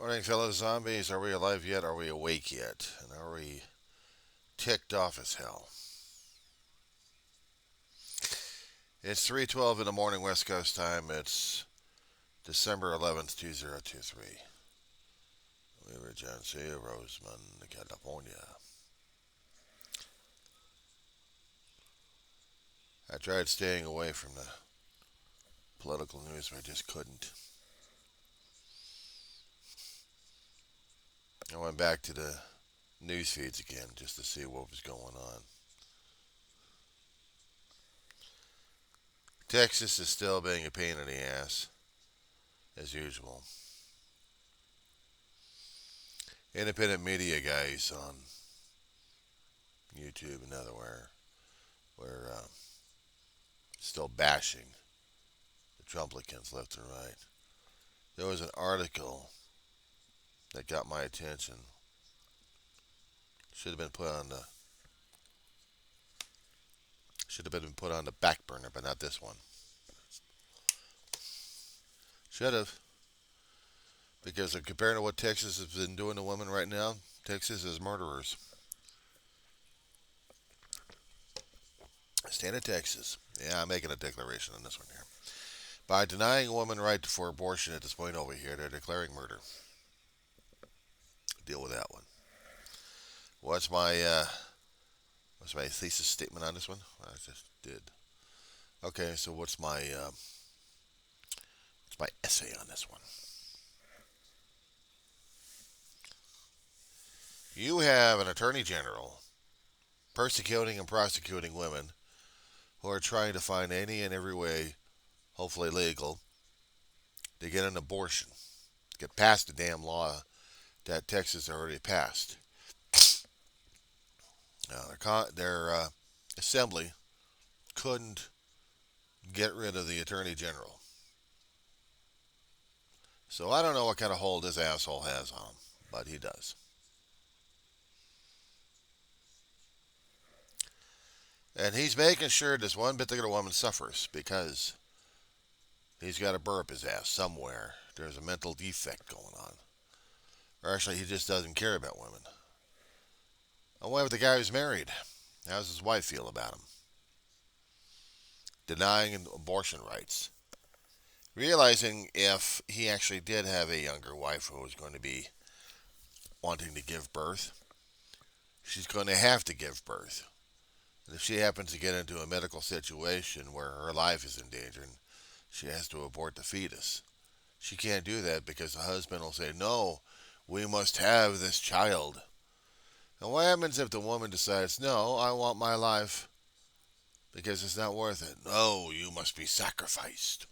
Morning, fellow zombies. Are we alive yet? Are we awake yet? And are we ticked off as hell? It's 3:12 in the morning, West Coast time. It's December 11th, 2023. We were John C. Rosemond, California. I tried staying away from the political news, but I just couldn't. I went back to the news feeds again just to see what was going on. Texas is still being a pain in the ass, as usual. Independent media guys on YouTube and otherwhere were still bashing the Trumplicans left and right. There was an article that got my attention. Should have been put on the back burner, but not this one. Should have, because compared to what Texas has been doing to women right now, Texas is murderers. State of Texas. Yeah, I'm making a declaration on this one here. By denying a woman right for abortion at this point over here, they're declaring murder. Deal with that one. What's my uh, what's my thesis statement on this one? I just did. Okay, so what's my essay on this one? You have an attorney general persecuting and prosecuting women who are trying to find any and every way, hopefully legal, to get an abortion, to get past the damn law that Texas already passed. Now, their assembly couldn't get rid of the attorney general. So I don't know what kind of hold this asshole has on him, but he does. And he's making sure this one particular woman suffers because he's got to burp his ass somewhere. There's a mental defect going on. Or actually, he just doesn't care about women. I went with the guy who's married. How does his wife feel about him? Denying abortion rights. Realizing if he actually did have a younger wife who was going to be wanting to give birth, she's going to have to give birth. And if she happens to get into a medical situation where her life is in danger and she has to abort the fetus, she can't do that because the husband will say, no, we must have this child. And what happens if the woman decides, no, I want my life because it's not worth it? No, you must be sacrificed.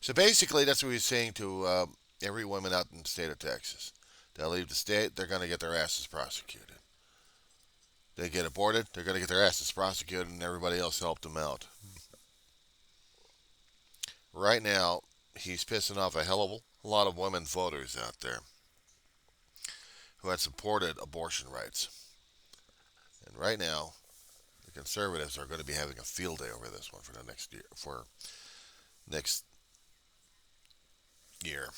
So basically, that's what he's saying to every woman out in the state of Texas. They'll leave the state, they're going to get their asses prosecuted. They get aborted, they're going to get their asses prosecuted, and everybody else helped them out. Right now, he's pissing off a hell of a lot of women voters out there who had supported abortion rights. And right now, the conservatives are going to be having a field day over this one for the next year. For next year,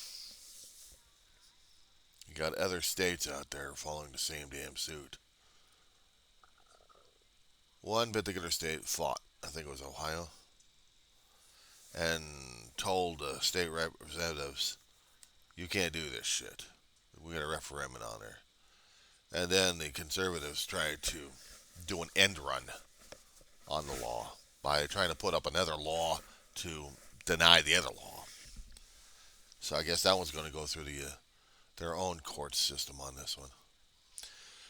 you got other states out there following the same damn suit. One particular state fought, I think it was Ohio, and told state representatives, "You can't do this shit. We got a referendum on there." And then the conservatives tried to do an end run on the law by trying to put up another law to deny the other law. So I guess that one's going to go through their own court system on this one.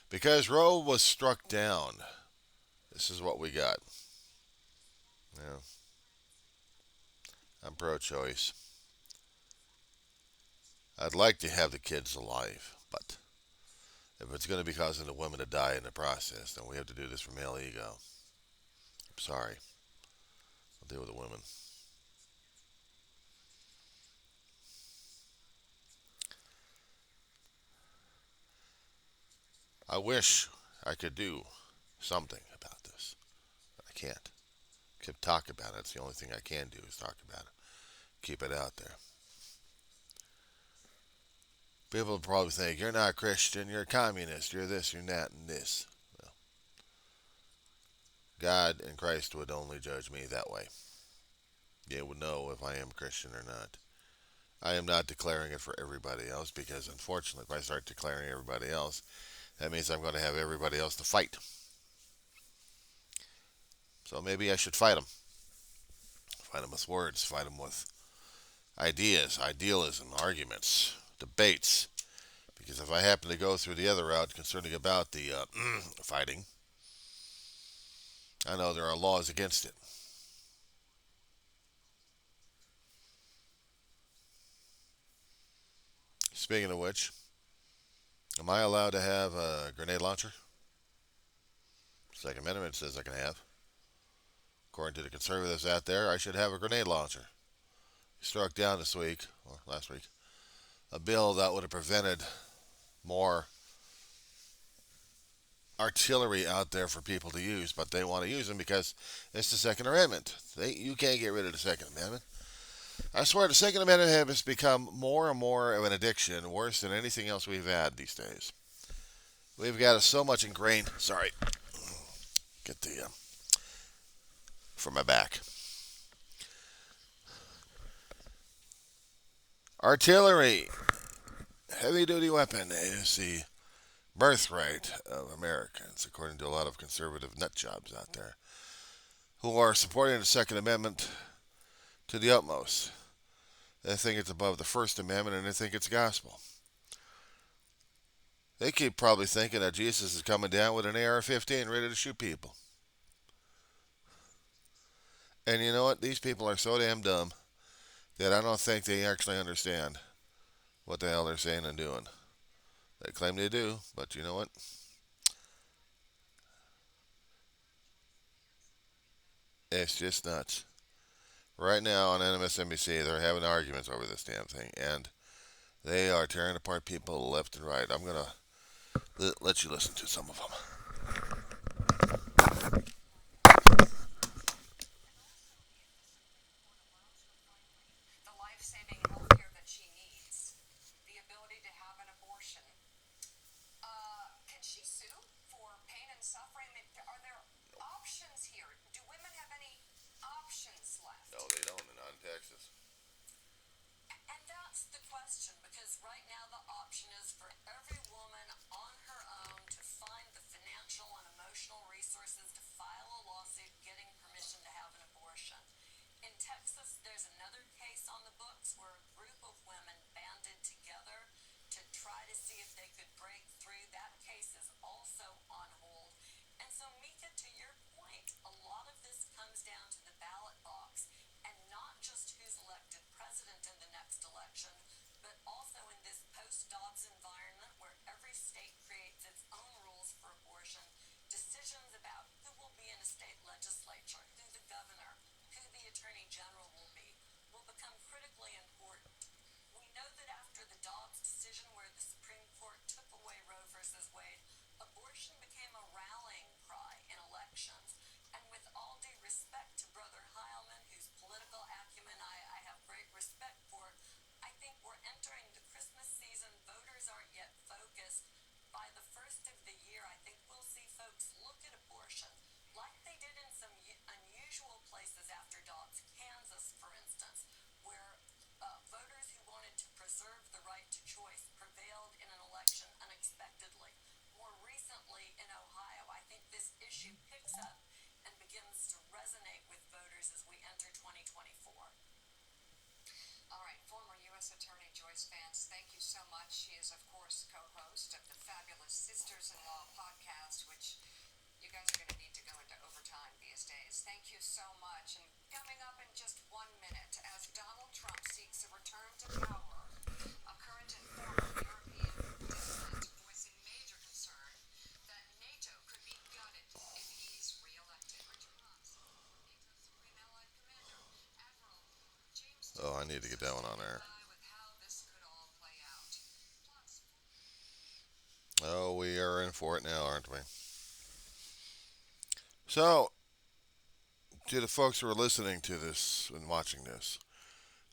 Because Roe was struck down, this is what we got. Yeah, I'm pro-choice. I'd like to have the kids alive, but if it's going to be causing the women to die in the process, then we have to do this for male ego. I'm sorry. I'll deal with the women. I wish I could do something about this. I can't. Keep talking about it. It's the only thing I can do is talk about it. Keep it out there. People will probably think, you're not Christian, you're a communist, you're this, you're that, and this. Well, God and Christ would only judge me that way. They would know if I am Christian or not. I am not declaring it for everybody else because, unfortunately, if I start declaring everybody else, that means I'm going to have everybody else to fight. So maybe I should fight them. Fight them with words, fight them with ideas, idealism, arguments, debates. Because if I happen to go through the other route concerning about the fighting, I know there are laws against it. Speaking of which, am I allowed to have a grenade launcher? Second Amendment says I can have. According to the conservatives out there, I should have a grenade launcher. Struck down this week, or last week, a bill that would have prevented more artillery out there for people to use, but they want to use them because it's the Second Amendment. You can't get rid of the Second Amendment. I swear the Second Amendment has become more and more of an addiction, worse than anything else we've had these days. We've got so much ingrained. Sorry, get the for my back. Artillery, heavy-duty weapon, is the birthright of Americans, according to a lot of conservative nutjobs out there who are supporting the Second Amendment to the utmost. They think it's above the First Amendment and they think it's gospel. They keep probably thinking that Jesus is coming down with an AR-15 ready to shoot people. And you know what? These people are so damn dumb that I don't think they actually understand what the hell they're saying and doing. They claim they do, but you know what? It's just nuts. Right now on MSNBC, they're having arguments over this damn thing, and they are tearing apart people left and right. I'm going to let you listen to some of them. No, they don't, not in Texas. Oh, I need to get that one on there. Oh, we are in for it now, aren't we? So, to the folks who are listening to this and watching this,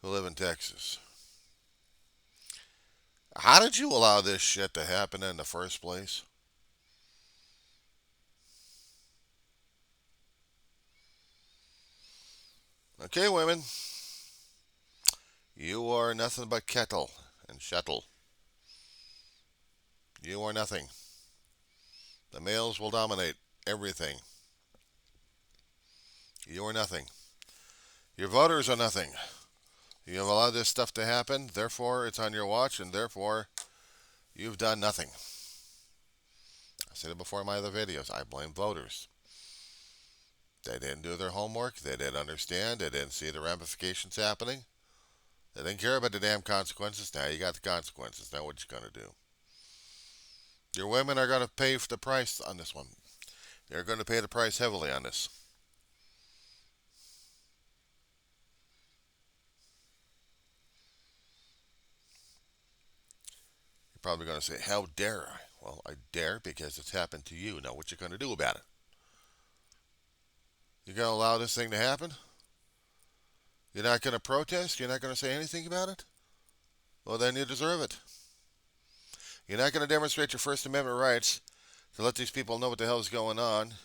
who live in Texas, How did you allow this shit to happen in the first place? Okay, women, you are nothing but kettle and shuttle. You are nothing. The males will dominate everything. You are nothing. Your voters are nothing. You have allowed this stuff to happen, therefore it's on your watch, and therefore you've done nothing. I said it before in my other videos. I blame voters. They didn't do their homework. They didn't understand. They didn't see the ramifications happening. They didn't care about the damn consequences. Now you got the consequences. Now what you gonna do? Your women are gonna pay for the price on this one. They're gonna pay the price heavily on this. You're probably gonna say, "How dare I?" Well, I dare because it's happened to you. Now what you gonna do about it? You gonna allow this thing to happen? You're not gonna protest? You're not gonna say anything about it? Well, then you deserve it. You're not gonna demonstrate your First Amendment rights to let these people know what the hell is going on,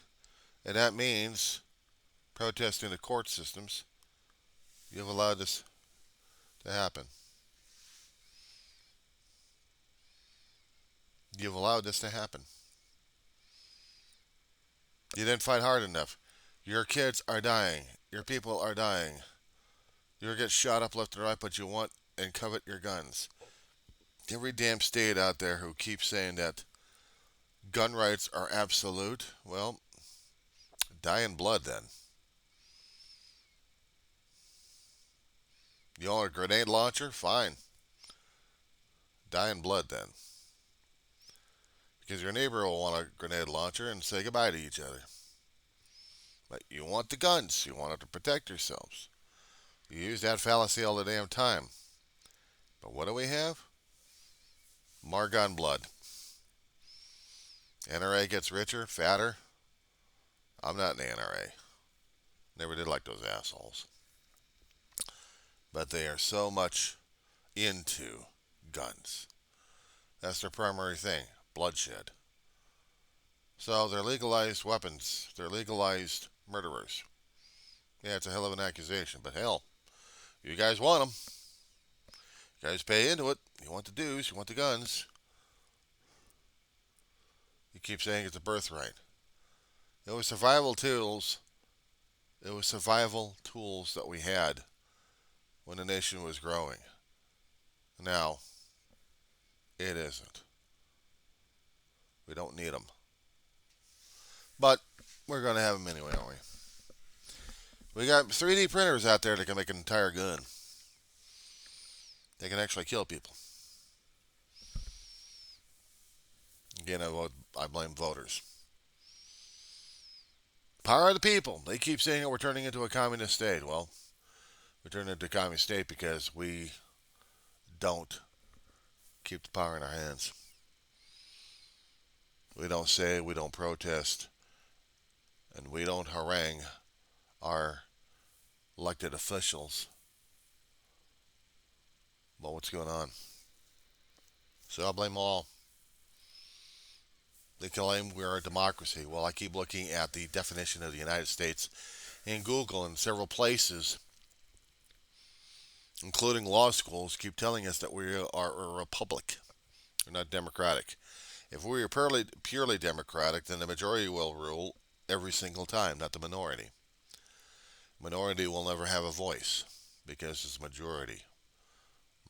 and that means protesting the court systems. You've allowed this to happen. You've allowed this to happen. You didn't fight hard enough. Your kids are dying. Your people are dying. You're getting shot up left and right, but you want and covet your guns. Every damn state out there who keeps saying that gun rights are absolute, well, die in blood then. You want a grenade launcher? Fine. Die in blood then. Because your neighbor will want a grenade launcher and say goodbye to each other. But you want the guns. You want it to protect yourselves. You use that fallacy all the damn time. But what do we have? More gun blood. NRA gets richer, fatter. I'm not in the NRA. Never did like those assholes. But they are so much into guns. That's their primary thing, bloodshed. So they're legalized weapons. They're legalized murderers. Yeah, it's a hell of an accusation, but hell, you guys want them. You guys pay into it. You want the dues. You want the guns. You keep saying it's a birthright. It was survival tools. It was survival tools that we had when the nation was growing. Now, it isn't. We don't need them. But we're going to have them anyway, aren't we? We got 3D printers out there that can make an entire gun. They can actually kill people. Again, I blame voters. Power of the people. They keep saying that we're turning into a communist state. Well, we're turning into a communist state because we don't keep the power in our hands. We don't say, we don't protest, and we don't harangue our elected officials about what's going on. So I blame them all. They claim we're a democracy. Well, I keep looking at the definition of the United States in Google and several places, including law schools, keep telling us that we are a republic. We're not democratic. If we were purely democratic, then the majority will rule every single time, not the minority. Minority will never have a voice because it's majority.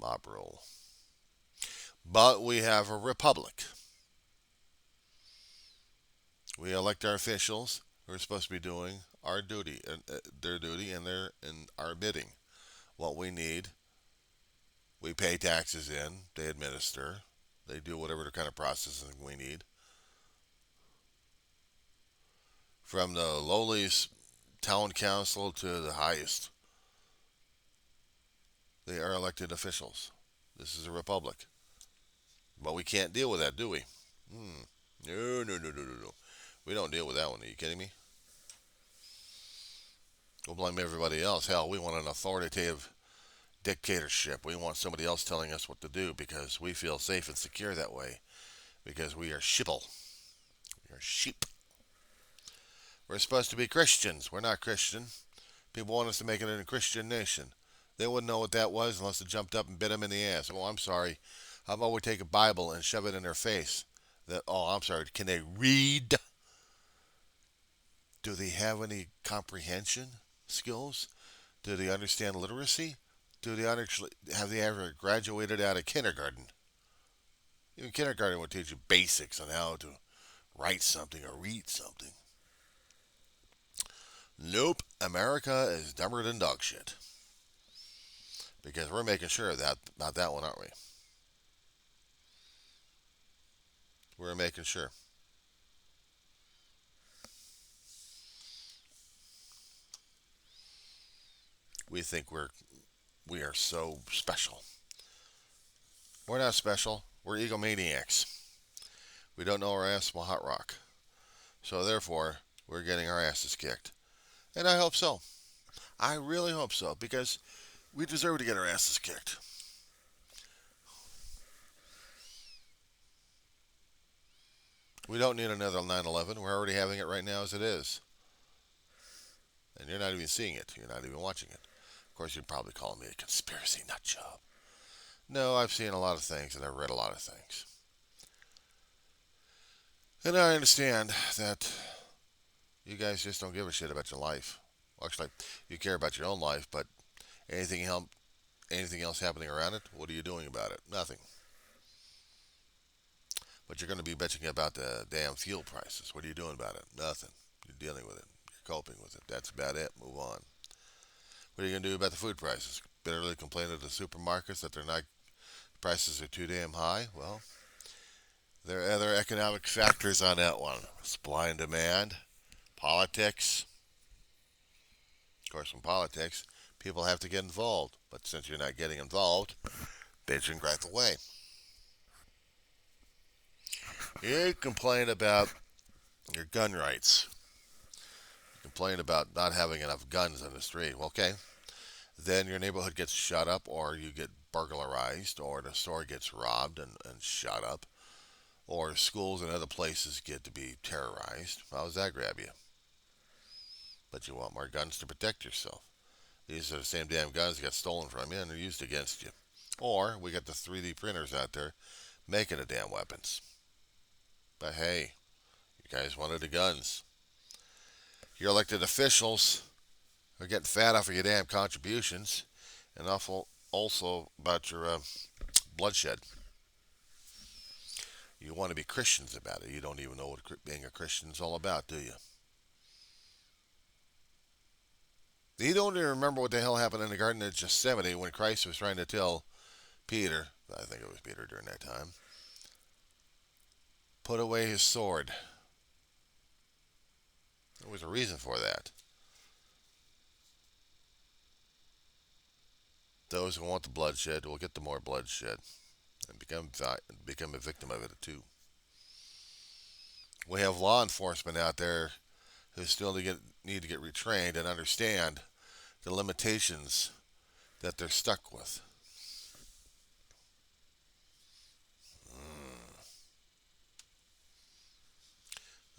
Mob rule. But we have a republic. We elect our officials who are supposed to be doing our duty, their duty, and our bidding. What we need, we pay taxes in. They administer. They do whatever kind of processing we need. From the lowliest town council to the highest, they are elected officials. This is a republic. But we can't deal with that, do we? No, no, no, no, no, no. We don't deal with that one. Are you kidding me? We'll blame everybody else. Hell, we want an authoritative dictatorship. We want somebody else telling us what to do because we feel safe and secure that way because we are sheeple. We are sheep. We're supposed to be Christians. We're not Christian. People want us to make it a Christian nation. They wouldn't know what that was unless it jumped up and bit them in the ass. Oh, I'm sorry. How about we take a Bible and shove it in their face? I'm sorry. Can they read? Do they have any comprehension skills? Do they understand literacy? Have they ever graduated out of kindergarten? Even kindergarten would teach you basics on how to write something or read something. Nope, America is dumber than dog shit. Because we're making sure of that about that one, aren't we? We're making sure. We think we are so special. We're not special. We're egomaniacs. We don't know our ass from a hot rock. So therefore, we're getting our asses kicked. And I hope so. I really hope so because we deserve to get our asses kicked. We don't need another 9/11. We're already having it right now as it is. And you're not even seeing it. You're not even watching it. Of course, you're probably calling me a conspiracy nut job. No, I've seen a lot of things and I've read a lot of things. And I understand that you guys just don't give a shit about your life. Well, actually, you care about your own life, but anything else happening around it, what are you doing about it? Nothing. But you're going to be bitching about the damn fuel prices. What are you doing about it? Nothing. You're dealing with it. You're coping with it. That's about it. Move on. What are you going to do about the food prices? Bitterly complain to the supermarkets that prices are too damn high? Well, there are other economic factors on that one. Supply and demand, politics. Of course, in politics, people have to get involved. But since you're not getting involved, bitching right away. You complain about your gun rights. You complain about not having enough guns on the street. Well, okay. Then your neighborhood gets shut up, or you get burglarized, or the store gets robbed and shut up, or schools and other places get to be terrorized. How does that grab you? But you want more guns to protect yourself. These are the same damn guns that got stolen from you and they're used against you. Or we got the 3D printers out there making the damn weapons. But hey, you guys wanted the guns. Your elected officials are getting fat off of your damn contributions and also about your bloodshed. You want to be Christians about it. You don't even know what being a Christian is all about, do you? You don't even remember what the hell happened in the Garden of Gethsemane when Christ was trying to tell Peter, I think it was Peter during that time, put away his sword. There was a reason for that. Those who want the bloodshed will get the more bloodshed and become a victim of it too. We have law enforcement out there who still need to get retrained and understand the limitations that they're stuck with.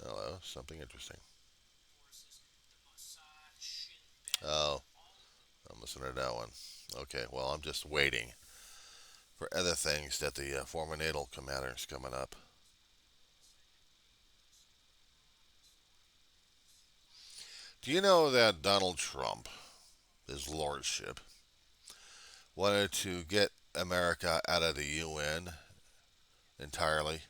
Hello, something interesting. Oh, I'm listening to that one. Okay, well, I'm just waiting for other things that the former NATO commander is coming up. Do you know that Donald Trump, his lordship, wanted to get America out of the UN entirely?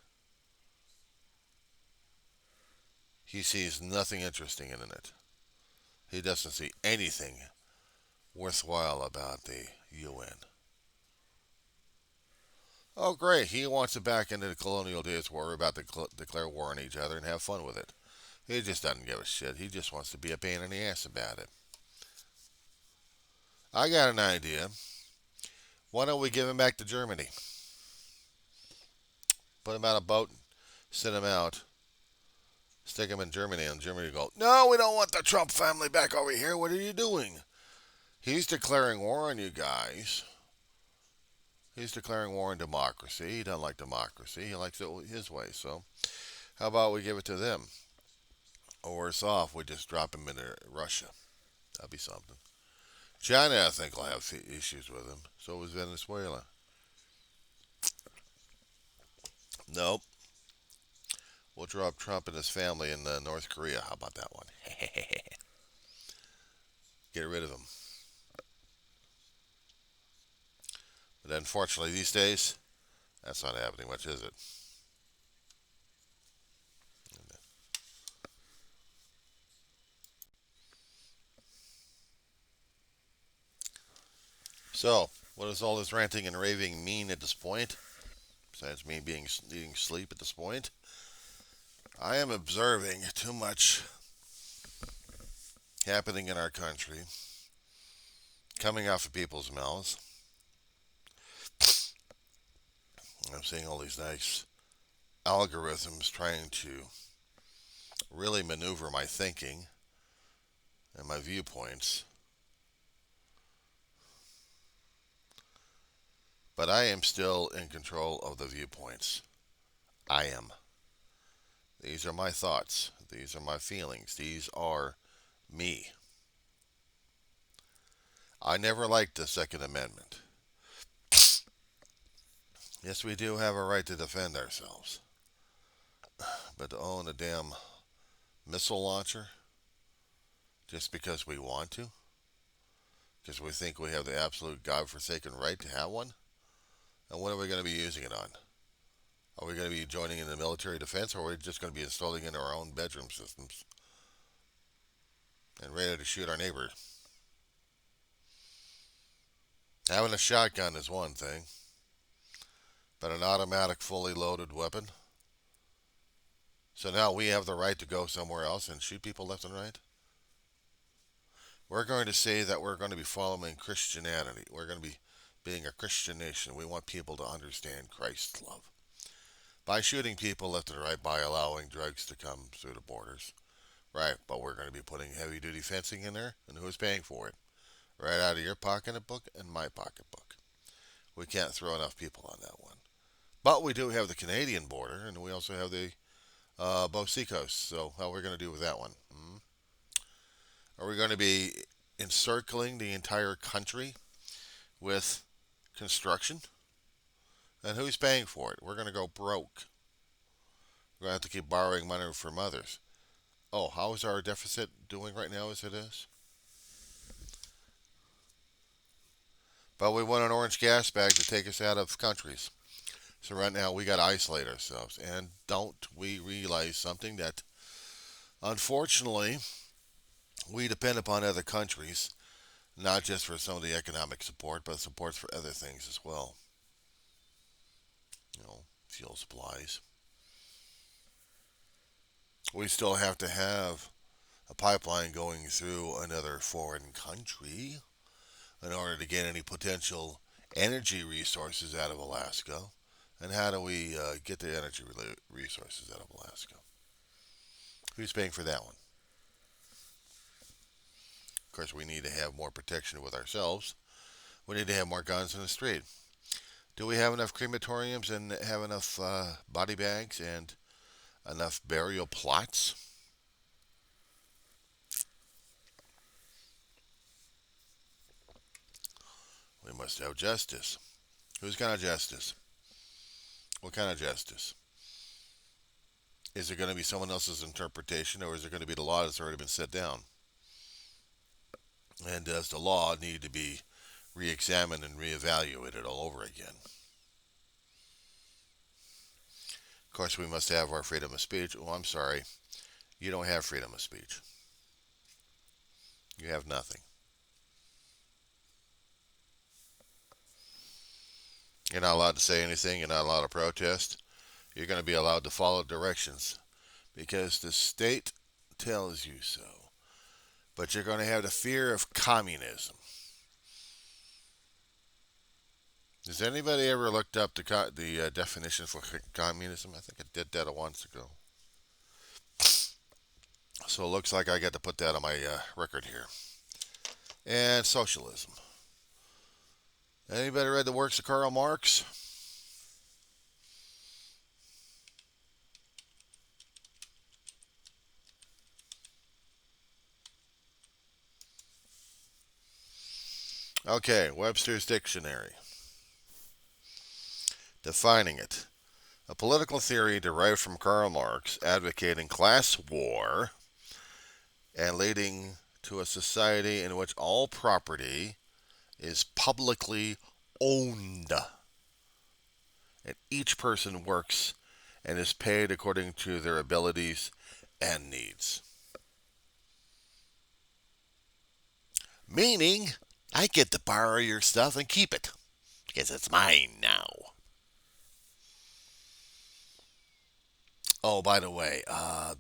He sees nothing interesting in it. He doesn't see anything worthwhile about the UN. Oh, great. He wants it back into the colonial days where we're about to declare war on each other and have fun with it. He just doesn't give a shit. He just wants to be a pain in the ass about it. I got an idea. Why don't we give him back to Germany? Put him on a boat, send him out, stick him in Germany, and Germany go, no, we don't want the Trump family back over here. What are you doing? He's declaring war on you guys. He's declaring war on democracy. He doesn't like democracy. He likes it his way. So how about we give it to them? Or worse off, we just drop him into Russia. That'd be something. China, I think, will have issues with him. So is Venezuela. Nope. We'll drop Trump and his family in North Korea. How about that one? Get rid of him. But unfortunately, these days, that's not happening much, is it? So, what does all this ranting and raving mean at this point? Besides me being needing sleep at this point, I am observing too much happening in our country, coming off of people's mouths. I'm seeing all these nice algorithms trying to really maneuver my thinking and my viewpoints. But I am still in control of the viewpoints. I am. These are my thoughts. These are my feelings. These are me. I never liked the Second Amendment. Yes, we do have a right to defend ourselves. But to own a damn missile launcher just because we want to, because we think we have the absolute godforsaken right to have one, and what are we going to be using it on? Are we going to be joining in the military defense, or are we just going to be installing it in our own bedroom systems and ready to shoot our neighbor? Having a shotgun is one thing, but an automatic, fully loaded weapon. So now we have the right to go somewhere else and shoot people left and right? We're going to say that we're going to be following Christianity. We're going to be being a Christian nation. We want people to understand Christ's love. By shooting people left and right, by allowing drugs to come through the borders. Right, but we're going to be putting heavy duty fencing in there, and who's paying for it? Right out of your pocketbook and my pocketbook. We can't throw enough people on that one. But we do have the Canadian border, and we also have the both seacoasts. So how are we going to do with that one? Are we going to be encircling the entire country with construction? And who's paying for it? We're going to go broke. We're going to have to keep borrowing money from others. Oh, how is our deficit doing right now as it is? But we want an orange gas bag to take us out of countries. So right now we got to isolate ourselves. And don't we realize something that unfortunately we depend upon other countries, not just for some of the economic support, but support for other things as well. Fuel supplies. We still have to have a pipeline going through another foreign country in order to get any potential energy resources out of Alaska. And how do we get the energy resources out of Alaska? Who's paying for that one? Of course, we need to have more protection with ourselves. We need to have more guns in the street. Do we have enough crematoriums and have enough body bags and enough burial plots? We must have justice. Whose kind of justice? What kind of justice? Is it going to be someone else's interpretation, or is it going to be the law that's already been set down? And does the law need to be re-examined and re-evaluated all over again? Of course, we must have our freedom of speech. Oh, I'm sorry. You don't have freedom of speech. You have nothing. You're not allowed to say anything. You're not allowed to protest. You're going to be allowed to follow directions because the state tells you so. But you're going to have the fear of communism. Has anybody ever looked up the definition for communism? I think I did that once ago. So it looks like I got to put that on my record here. and socialism. Anybody read the works of Karl Marx? Okay, Webster's Dictionary. Defining it. A political theory derived from Karl Marx advocating class war and leading to a society in which all property is publicly owned and each person works and is paid according to their abilities and needs. Meaning, I get to borrow your stuff and keep it because it's mine now. Oh, by the way,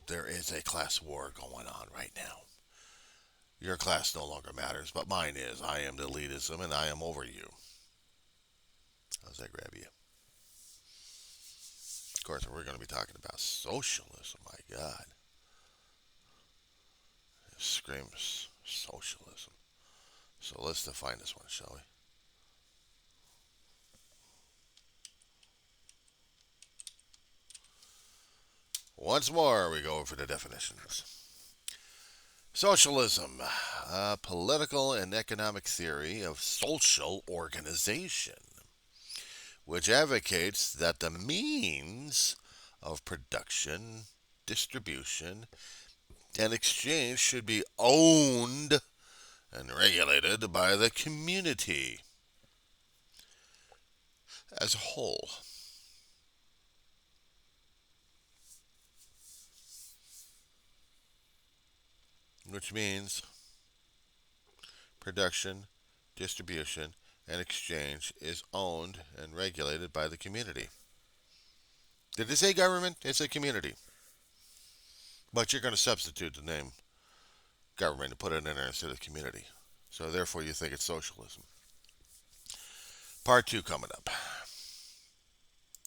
there is a class war going on right now. Your class no longer matters, but mine is. I am the elitism and I am over you. How's that grab you? Of course, we're going to be talking about socialism. My God. It screams socialism. So let's define this one, shall we? Once more, we go over the definitions. Socialism, a political and economic theory of social organization, which advocates that the means of production, distribution, and exchange should be owned and regulated by the community as a whole. Which means production, distribution, and exchange is owned and regulated by the community. Did it say government? It said community. But you're going to substitute the name government and put it in there instead of community. So therefore you think it's socialism. Part 2 coming up.